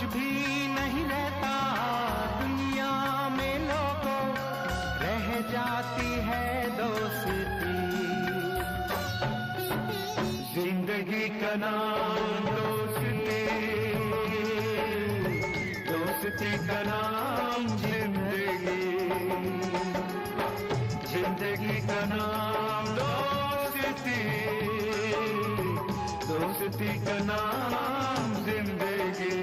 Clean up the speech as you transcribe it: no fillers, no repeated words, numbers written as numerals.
भी नहीं रहता दुनिया में लोगों, रह जाती है दोस्ती। जिंदगी का नाम दोस्ती, दोस्ती का नाम जिंदगी, जिंदगी का नाम दोस्ती, दोस्ती का नाम जिंदगी।